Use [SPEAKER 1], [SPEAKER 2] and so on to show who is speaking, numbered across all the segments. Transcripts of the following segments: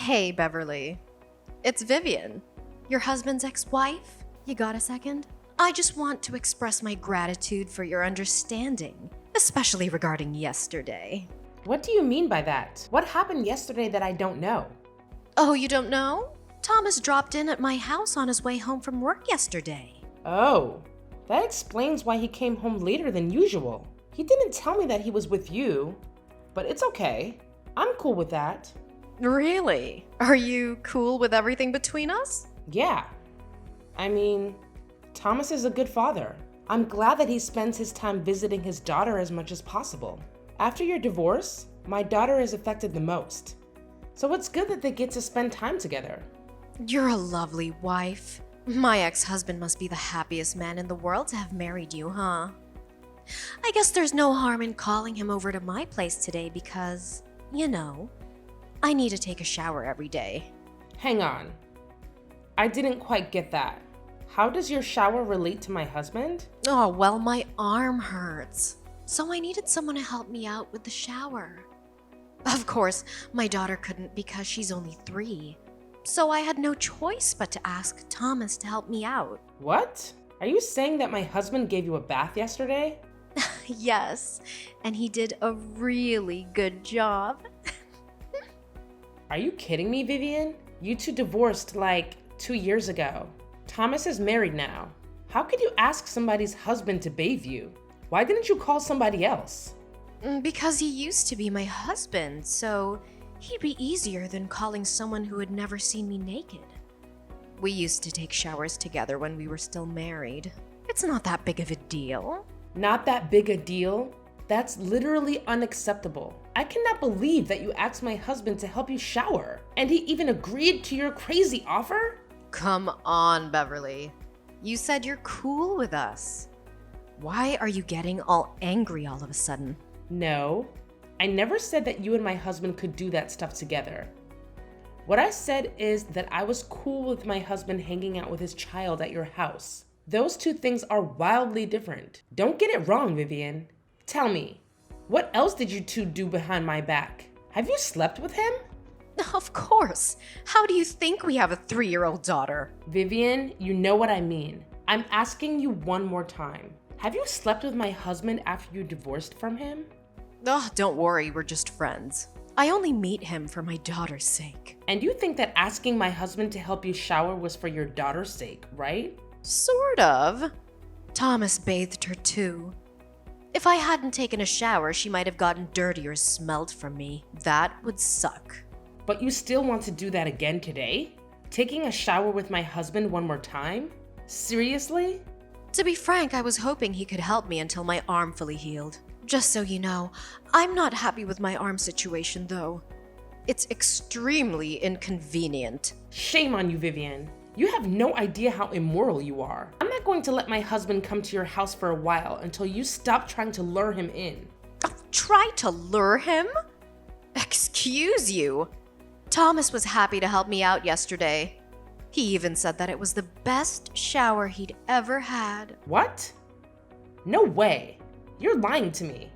[SPEAKER 1] Hey, Beverly. It's Vivian, your husband's ex-wife. You got a second? I just want to express my gratitude for your understanding, especially regarding yesterday.
[SPEAKER 2] What do you mean by that? What happened yesterday that I don't know?
[SPEAKER 1] Oh, you don't know? Thomas dropped in at my house on his way home from work yesterday.
[SPEAKER 2] Oh, that explains why he came home later than usual. He didn't tell me that he was with you, but it's okay. I'm cool with that.
[SPEAKER 1] Really? Are you cool with everything between us?
[SPEAKER 2] Yeah. I mean, Thomas is a good father. I'm glad that he spends his time visiting his daughter as much as possible. After your divorce, my daughter is affected the most. So it's good that they get to spend time together.
[SPEAKER 1] You're a lovely wife. My ex-husband must be the happiest man in the world to have married you, huh? I guess there's no harm in calling him over to my place today because, you know, I need to take a shower every day.
[SPEAKER 2] Hang on. I didn't quite get that. How does your shower relate to my husband?
[SPEAKER 1] Oh, well, my arm hurts. So I needed someone to help me out with the shower. Of course, my daughter couldn't because she's only 3. So I had no choice but to ask Thomas to help me out.
[SPEAKER 2] What? Are you saying that my husband gave you a bath yesterday?
[SPEAKER 1] Yes, and he did a really good job.
[SPEAKER 2] Are you kidding me, Vivian? You two divorced like 2 years ago. Thomas is married now. How could you ask somebody's husband to bathe you? Why didn't you call somebody else?
[SPEAKER 1] Because he used to be my husband, so he'd be easier than calling someone who had never seen me naked. We used to take showers together when we were still married. It's not that big of a deal.
[SPEAKER 2] Not that big a deal? That's literally unacceptable. I cannot believe that you asked my husband to help you shower, and he even agreed to your crazy offer?
[SPEAKER 1] Come on, Beverly. You said you're cool with us. Why are you getting all angry all of a sudden?
[SPEAKER 2] No, I never said that you and my husband could do that stuff together. What I said is that I was cool with my husband hanging out with his child at your house. Those two things are wildly different. Don't get it wrong, Vivian. Tell me, what else did you two do behind my back? Have you slept with him?
[SPEAKER 1] Of course. How do you think we have a 3-year-old daughter?
[SPEAKER 2] Vivian, you know what I mean. I'm asking you one more time. Have you slept with my husband after you divorced from him?
[SPEAKER 1] Oh, don't worry, we're just friends. I only meet him for my daughter's sake.
[SPEAKER 2] And you think that asking my husband to help you shower was for your daughter's sake, right?
[SPEAKER 1] Sort of. Thomas bathed her too. If I hadn't taken a shower, she might have gotten dirty or smelled from me. That would suck.
[SPEAKER 2] But you still want to do that again today? Taking a shower with my husband one more time? Seriously?
[SPEAKER 1] To be frank, I was hoping he could help me until my arm fully healed. Just so you know, I'm not happy with my arm situation though. It's extremely inconvenient.
[SPEAKER 2] Shame on you, Vivian. You have no idea how immoral you are. I'm not going to let my husband come to your house for a while until you stop trying to lure him in.
[SPEAKER 1] Try to lure him? Excuse you. Thomas was happy to help me out yesterday. He even said that it was the best shower he'd ever had.
[SPEAKER 2] What? No way. You're lying to me.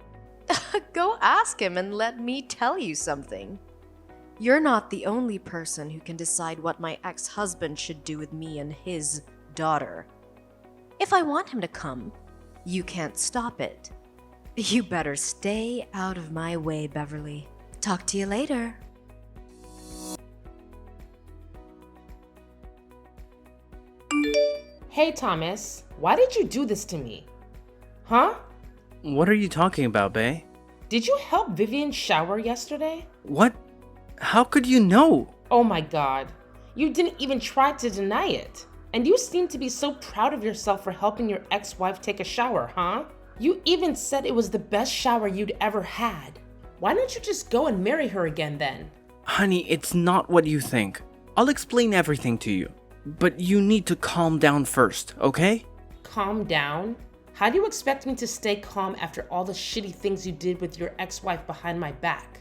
[SPEAKER 1] Go ask him and let me tell you something. You're not the only person who can decide what my ex-husband should do with me and his daughter. If I want him to come, you can't stop it. You better stay out of my way, Beverly. Talk to you later.
[SPEAKER 2] Hey, Thomas. Why did you do this to me? Huh?
[SPEAKER 3] What are you talking about, bae?
[SPEAKER 2] Did you help Vivian shower yesterday?
[SPEAKER 3] What? How could you know?
[SPEAKER 2] Oh my god. You didn't even try to deny it. And you seem to be so proud of yourself for helping your ex-wife take a shower, huh? You even said it was the best shower you'd ever had. Why don't you just go and marry her again then?
[SPEAKER 3] Honey, it's not what you think. I'll explain everything to you. But you need to calm down first, okay?
[SPEAKER 2] Calm down? How do you expect me to stay calm after all the shitty things you did with your ex-wife behind my back?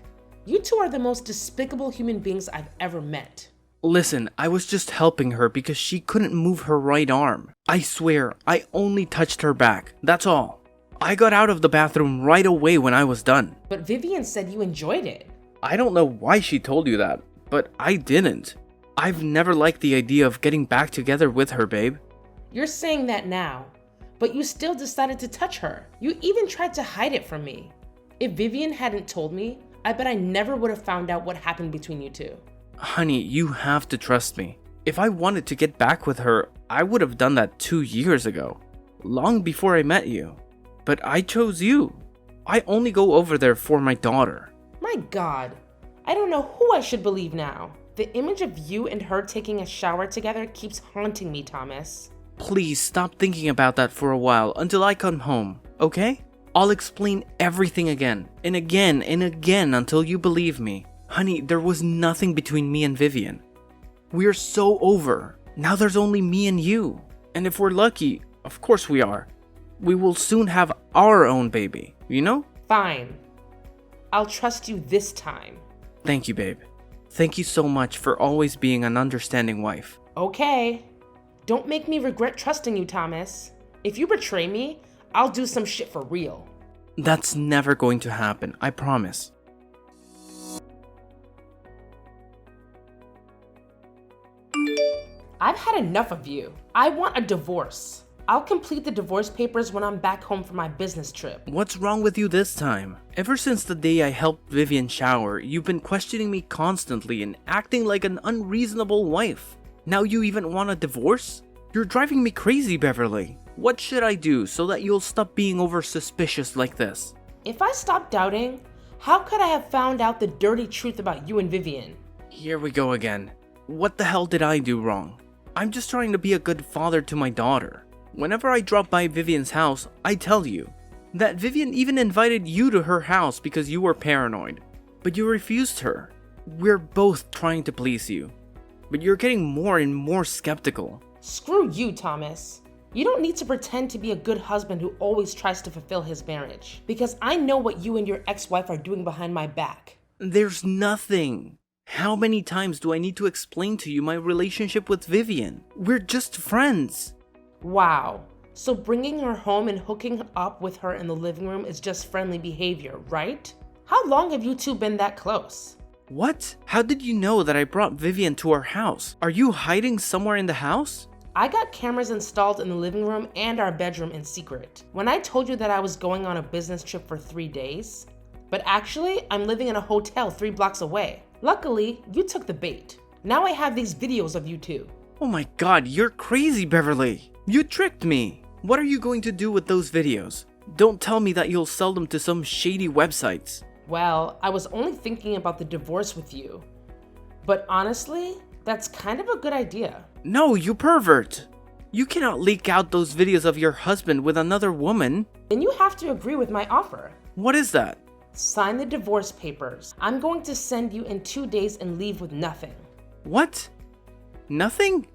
[SPEAKER 2] You two are the most despicable human beings I've ever met.
[SPEAKER 3] Listen, I was just helping her because she couldn't move her right arm. I swear, I only touched her back, that's all. I got out of the bathroom right away when I was done.
[SPEAKER 2] But Vivian said you enjoyed it.
[SPEAKER 3] I don't know why she told you that, but I didn't. I've never liked the idea of getting back together with her, babe.
[SPEAKER 2] You're saying that now, but you still decided to touch her. You even tried to hide it from me. If Vivian hadn't told me, I bet I never would have found out what happened between you two.
[SPEAKER 3] Honey, you have to trust me. If I wanted to get back with her, I would have done that 2 years ago, long before I met you. But I chose you. I only go over there for my daughter.
[SPEAKER 2] My God, I don't know who I should believe now. The image of you and her taking a shower together keeps haunting me, Thomas.
[SPEAKER 3] Please stop thinking about that for a while until I come home, okay? I'll explain everything again and again and again until you believe me. Honey, there was nothing between me and Vivian. We're so over. Now there's only me and you. And if we're lucky, of course we are, we will soon have our own baby, you know?
[SPEAKER 2] Fine. I'll trust you this time.
[SPEAKER 3] Thank you, babe. Thank you so much for always being an understanding wife.
[SPEAKER 2] Okay. Don't make me regret trusting you, Thomas. If you betray me, I'll do some shit for real.
[SPEAKER 3] That's never going to happen, I promise.
[SPEAKER 2] I've had enough of you. I want a divorce. I'll complete the divorce papers when I'm back home from my business trip.
[SPEAKER 3] What's wrong with you this time? Ever since the day I helped Vivian shower, you've been questioning me constantly and acting like an unreasonable wife. Now you even want a divorce? You're driving me crazy, Beverly. What should I do so that you'll stop being over suspicious like this?
[SPEAKER 2] If I stopped doubting, how could I have found out the dirty truth about you and Vivian?
[SPEAKER 3] Here we go again. What the hell did I do wrong? I'm just trying to be a good father to my daughter. Whenever I drop by Vivian's house, I tell you that Vivian even invited you to her house because you were paranoid, but you refused her. We're both trying to please you, but you're getting more and more skeptical.
[SPEAKER 2] Screw you, Thomas. You don't need to pretend to be a good husband who always tries to fulfill his marriage, because I know what you and your ex-wife are doing behind my back.
[SPEAKER 3] There's nothing. How many times do I need to explain to you my relationship with Vivian? We're just friends.
[SPEAKER 2] Wow. So bringing her home and hooking up with her in the living room is just friendly behavior, right? How long have you two been that close?
[SPEAKER 3] What? How did you know that I brought Vivian to our house? Are you hiding somewhere in the house?
[SPEAKER 2] I got cameras installed in the living room and our bedroom in secret. When I told you that I was going on a business trip for 3 days, but actually I'm living in a hotel 3 blocks away. Luckily, you took the bait. Now I have these videos of you two.
[SPEAKER 3] Oh my god, you're crazy, Beverly. You tricked me. What are you going to do with those videos? Don't tell me that you'll sell them to some shady websites.
[SPEAKER 2] Well, I was only thinking about the divorce with you. But honestly, that's kind of a good idea.
[SPEAKER 3] No, you pervert. You cannot leak out those videos of your husband with another woman.
[SPEAKER 2] Then you have to agree with my offer.
[SPEAKER 3] What is that?
[SPEAKER 2] Sign the divorce papers. I'm going to send you in 2 days and leave with nothing.
[SPEAKER 3] What? Nothing?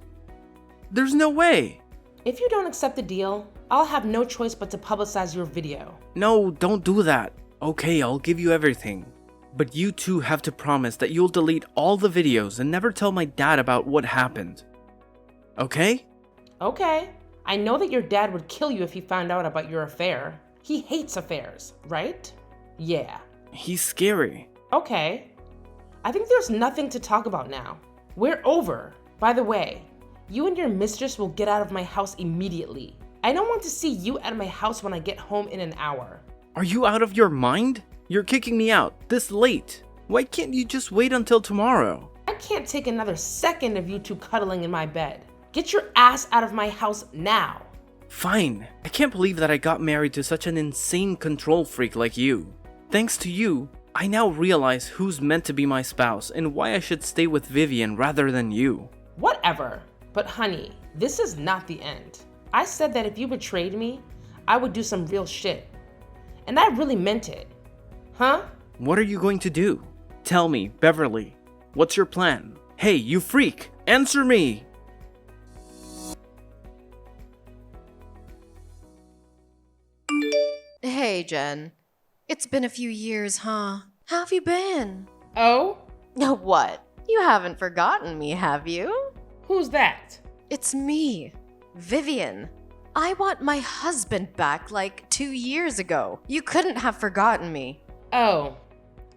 [SPEAKER 3] There's no way.
[SPEAKER 2] If you don't accept the deal, I'll have no choice but to publicize your video.
[SPEAKER 3] No, don't do that. Okay, I'll give you everything. But you two have to promise that you'll delete all the videos and never tell my dad about what happened. Okay?
[SPEAKER 2] Okay. I know that your dad would kill you if he found out about your affair. He hates affairs, right? Yeah.
[SPEAKER 3] He's scary.
[SPEAKER 2] Okay. I think there's nothing to talk about now. We're over. By the way, you and your mistress will get out of my house immediately. I don't want to see you at my house when I get home in an hour.
[SPEAKER 3] Are you out of your mind? You're kicking me out this late. Why can't you just wait until tomorrow?
[SPEAKER 2] I can't take another second of you two cuddling in my bed. Get your ass out of my house now.
[SPEAKER 3] Fine. I can't believe that I got married to such an insane control freak like you. Thanks to you, I now realize who's meant to be my spouse and why I should stay with Vivian rather than you.
[SPEAKER 2] Whatever. But honey, this is not the end. I said that if you betrayed me, I would do some real shit. And I really meant it. Huh?
[SPEAKER 3] What are you going to do? Tell me, Beverly. What's your plan? Hey, you freak! Answer me!
[SPEAKER 1] Hey, Jen. It's been a few years, huh? How have you been?
[SPEAKER 2] Oh?
[SPEAKER 1] What? You haven't forgotten me, have you?
[SPEAKER 2] Who's that?
[SPEAKER 1] It's me, Vivian. I want my husband back like 2 years ago. You couldn't have forgotten me.
[SPEAKER 2] Oh,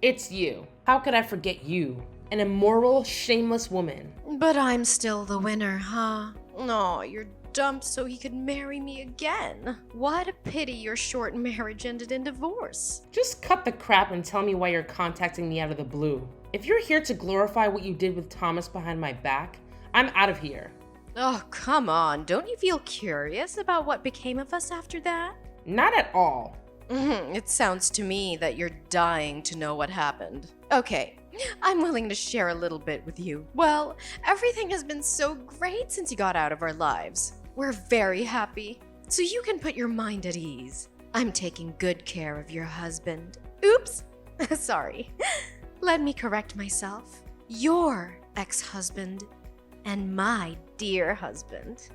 [SPEAKER 2] it's you. How could I forget you? an immoral, shameless woman.
[SPEAKER 1] But I'm still the winner, huh? No, you're dumped so he could marry me again. What a pity your short marriage ended in divorce.
[SPEAKER 2] Just cut the crap and tell me why you're contacting me out of the blue. If you're here to glorify what you did with Thomas behind my back, I'm out of here.
[SPEAKER 1] Oh, come on. Don't you feel curious about what became of us after that?
[SPEAKER 2] Not at all.
[SPEAKER 1] It sounds to me that you're dying to know what happened. Okay, I'm willing to share a little bit with you. Well, everything has been so great since you got out of our lives. We're very happy, so you can put your mind at ease. I'm taking good care of your husband. Oops! Sorry. Let me correct myself. Your ex-husband and my dear husband.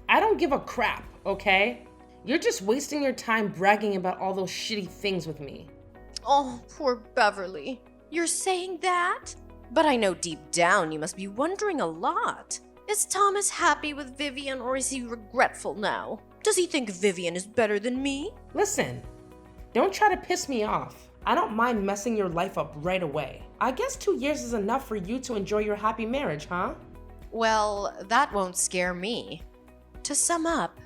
[SPEAKER 2] I don't give a crap, okay? You're just wasting your time bragging about all those shitty things with me.
[SPEAKER 1] Oh, poor Beverly. You're saying that? But I know deep down you must be wondering a lot. Is Thomas happy with Vivian or is he regretful now? Does he think Vivian is better than me?
[SPEAKER 2] Listen, don't try to piss me off. I don't mind messing your life up right away. I guess 2 years is enough for you to enjoy your happy marriage, huh?
[SPEAKER 1] Well, that won't scare me. To sum up,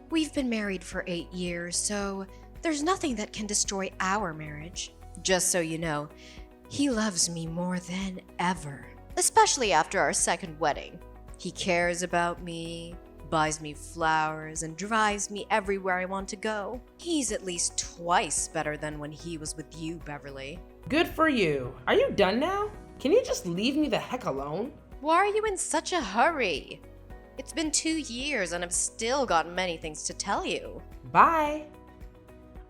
[SPEAKER 1] we've been married for 8 years, so there's nothing that can destroy our marriage. Just so you know, he loves me more than ever. Especially after our second wedding. He cares about me, buys me flowers, and drives me everywhere I want to go. He's at least twice better than when he was with you, Beverly.
[SPEAKER 2] Good for you. Are you done now? Can you just leave me the heck alone?
[SPEAKER 1] Why are you in such a hurry? It's been 2 years and I've still got many things to tell you.
[SPEAKER 2] Bye.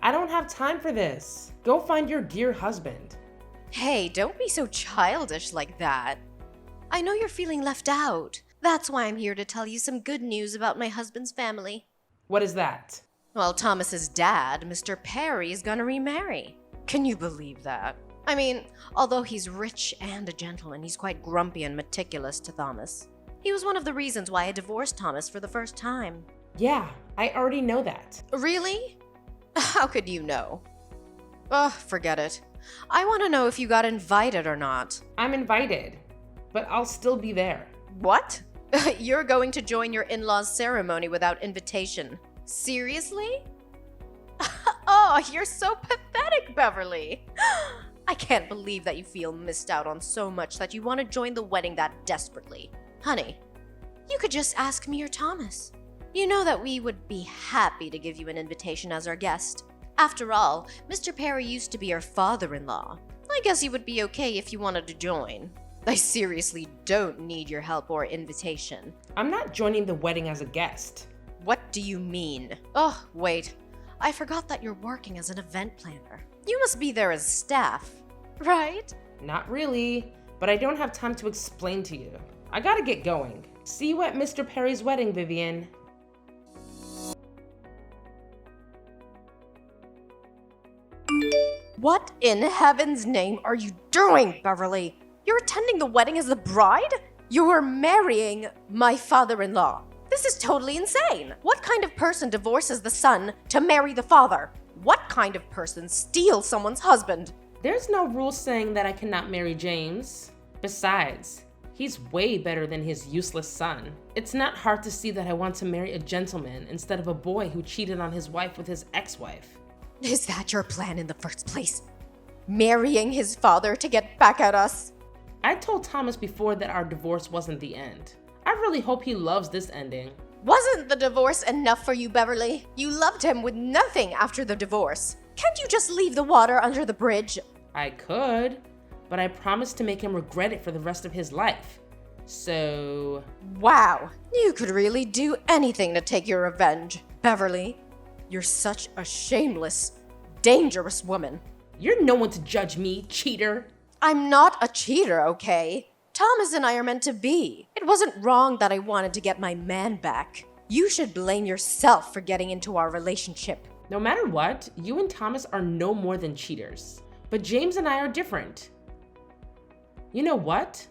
[SPEAKER 2] I don't have time for this. Go find your dear husband.
[SPEAKER 1] Hey, don't be so childish like that. I know you're feeling left out. That's why I'm here to tell you some good news about my husband's family.
[SPEAKER 2] What is that?
[SPEAKER 1] Well, Thomas's dad, Mr. Perry, is gonna remarry. Can you believe that? I mean, although he's rich and a gentleman, he's quite grumpy and meticulous to Thomas. He was one of the reasons why I divorced Thomas for the first time.
[SPEAKER 2] Yeah, I already know that.
[SPEAKER 1] Really? How could you know? Ugh, forget it. I want to know if you got invited or not.
[SPEAKER 2] I'm invited, but I'll still be there.
[SPEAKER 1] What? You're going to join your in-laws' ceremony without invitation. Seriously? Oh, you're so pathetic, Beverly. I can't believe that you feel missed out on so much that you want to join the wedding that desperately. Honey, you could just ask me or Thomas. You know that we would be happy to give you an invitation as our guest. After all, Mr. Perry used to be our father-in-law. I guess he would be okay if you wanted to join. I seriously don't need your help or invitation.
[SPEAKER 2] I'm not joining the wedding as a guest.
[SPEAKER 1] What do you mean? Oh, wait. I forgot that you're working as an event planner. You must be there as staff, right?
[SPEAKER 2] Not really, but I don't have time to explain to you. I gotta get going. See you at Mr. Perry's wedding, Vivian.
[SPEAKER 1] What in heaven's name are you doing, Beverly? You're attending the wedding as the bride? You're marrying my father-in-law. This is totally insane. What kind of person divorces the son to marry the father? What kind of person steals someone's husband?
[SPEAKER 2] There's no rule saying that I cannot marry James. Besides, he's way better than his useless son. It's not hard to see that I want to marry a gentleman instead of a boy who cheated on his wife with his ex-wife.
[SPEAKER 1] Is that your plan in the first place? Marrying his father to get back at us?
[SPEAKER 2] I told Thomas before that our divorce wasn't the end. I really hope he loves this ending.
[SPEAKER 1] Wasn't the divorce enough for you, Beverly? You loved him with nothing after the divorce. Can't you just leave the water under the bridge?
[SPEAKER 2] I could, but I promised to make him regret it for the rest of his life. So...
[SPEAKER 1] Wow, you could really do anything to take your revenge. Beverly, you're such a shameless, dangerous woman.
[SPEAKER 2] You're no one to judge me, cheater.
[SPEAKER 1] I'm not a cheater, okay? Thomas and I are meant to be. It wasn't wrong that I wanted to get my man back. You should blame yourself for getting into our relationship.
[SPEAKER 2] No matter what, you and Thomas are no more than cheaters. But James and I are different. You know what?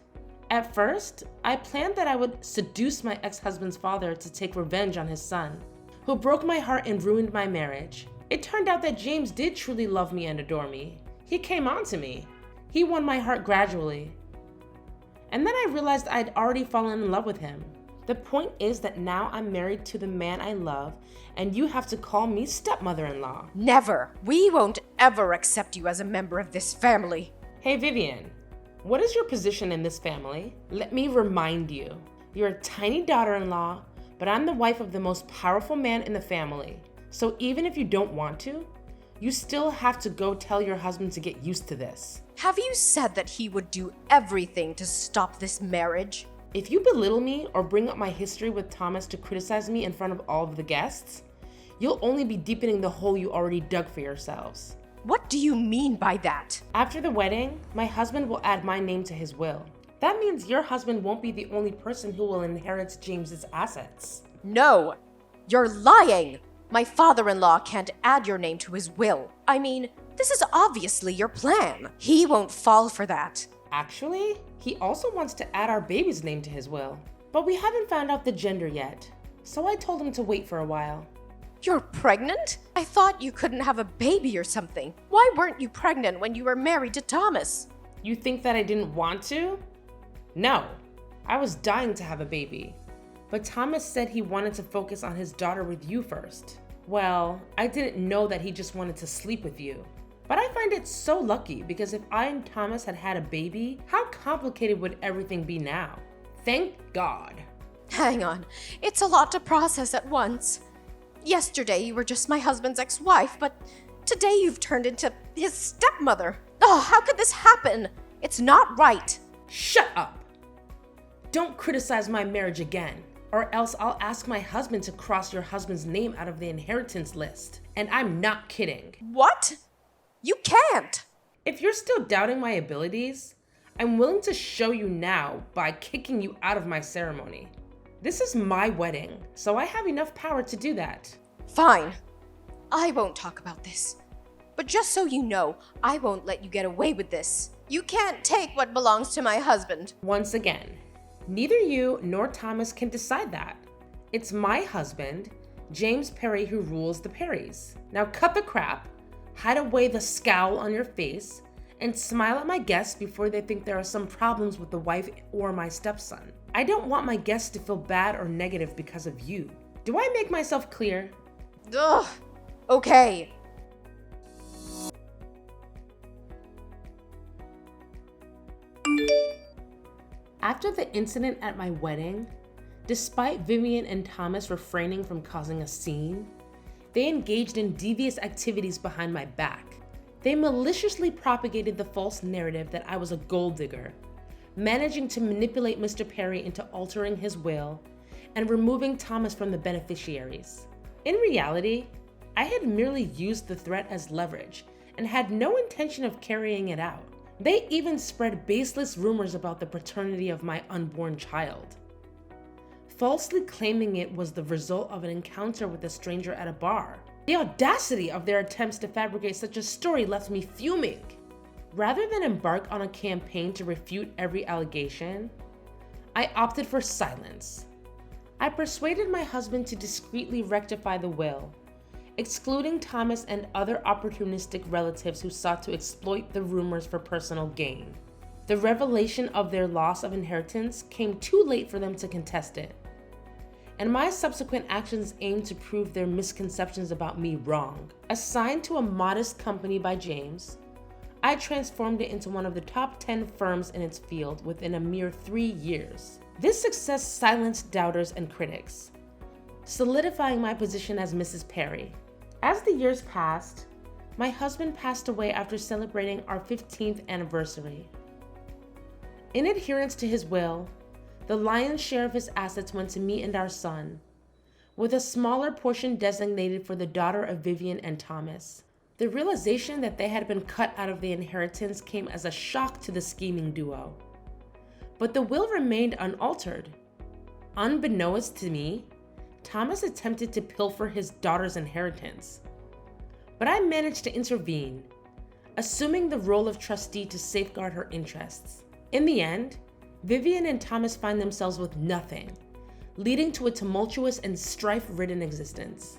[SPEAKER 2] At first, I planned that I would seduce my ex-husband's father to take revenge on his son, who broke my heart and ruined my marriage. It turned out that James did truly love me and adore me. He came on to me. He won my heart gradually. And then I realized I'd already fallen in love with him. The point is that now I'm married to the man I love, and you have to call me stepmother-in-law.
[SPEAKER 1] Never. We won't ever accept you as a member of this family.
[SPEAKER 2] Hey Vivian, what is your position in this family? Let me remind you. You're a tiny daughter-in-law, but I'm the wife of the most powerful man in the family. So even if you don't want to, you still have to go tell your husband to get used to this.
[SPEAKER 1] Have you said that he would do everything to stop this marriage?
[SPEAKER 2] If you belittle me or bring up my history with Thomas to criticize me in front of all of the guests, you'll only be deepening the hole you already dug for yourselves.
[SPEAKER 1] What do you mean by that?
[SPEAKER 2] After the wedding, my husband will add my name to his will. That means your husband won't be the only person who will inherit James's assets.
[SPEAKER 1] No, you're lying. My father-in-law can't add your name to his will. I mean, this is obviously your plan. He won't fall for that.
[SPEAKER 2] Actually, he also wants to add our baby's name to his will. But we haven't found out the gender yet, so I told him to wait for a while.
[SPEAKER 1] You're pregnant? I thought you couldn't have a baby or something. Why weren't you pregnant when you were married to Thomas?
[SPEAKER 2] You think that I didn't want to? No, I was dying to have a baby. But Thomas said he wanted to focus on his daughter with you first. Well, I didn't know that he just wanted to sleep with you. But I find it so lucky because if I and Thomas had had a baby, how complicated would everything be now? Thank God.
[SPEAKER 1] Hang on, it's a lot to process at once. Yesterday you were just my husband's ex-wife, but today you've turned into his stepmother. Oh, how could this happen? It's not right.
[SPEAKER 2] Shut up! Don't criticize my marriage again, or else I'll ask my husband to cross your husband's name out of the inheritance list. And I'm not kidding.
[SPEAKER 1] What? You can't!
[SPEAKER 2] If you're still doubting my abilities, I'm willing to show you now by kicking you out of my ceremony. This is my wedding, so I have enough power to do that.
[SPEAKER 1] Fine. I won't talk about this. But just so you know, I won't let you get away with this. You can't take what belongs to my husband.
[SPEAKER 2] Once again, neither you nor Thomas can decide that. It's my husband, James Perry, who rules the Perrys. Now cut the crap, hide away the scowl on your face, and smile at my guests before they think there are some problems with the wife or my stepson. I don't want my guests to feel bad or negative because of you. Do I make myself clear?
[SPEAKER 1] Ugh. Okay.
[SPEAKER 2] After the incident at my wedding, despite Vivian and Thomas refraining from causing a scene, they engaged in devious activities behind my back. They maliciously propagated the false narrative that I was a gold digger, managing to manipulate Mr. Perry into altering his will and removing Thomas from the beneficiaries. In reality, I had merely used the threat as leverage and had no intention of carrying it out. They even spread baseless rumors about the paternity of my unborn child, falsely claiming it was the result of an encounter with a stranger at a bar. The audacity of their attempts to fabricate such a story left me fuming. Rather than embark on a campaign to refute every allegation, I opted for silence. I persuaded my husband to discreetly rectify the will, excluding Thomas and other opportunistic relatives who sought to exploit the rumors for personal gain. The revelation of their loss of inheritance came too late for them to contest it, and my subsequent actions aimed to prove their misconceptions about me wrong. Assigned to a modest company by James, I transformed it into one of the top 10 firms in its field within a mere 3 years. This success silenced doubters and critics, solidifying my position as Mrs. Perry. As the years passed, my husband passed away after celebrating our 15th anniversary. In adherence to his will, the lion's share of his assets went to me and our son, with a smaller portion designated for the daughter of Vivian and Thomas. The realization that they had been cut out of the inheritance came as a shock to the scheming duo. But the will remained unaltered. Unbeknownst to me, Thomas attempted to pilfer his daughter's inheritance. But I managed to intervene, assuming the role of trustee to safeguard her interests. In the end, Vivian and Thomas find themselves with nothing, leading to a tumultuous and strife-ridden existence.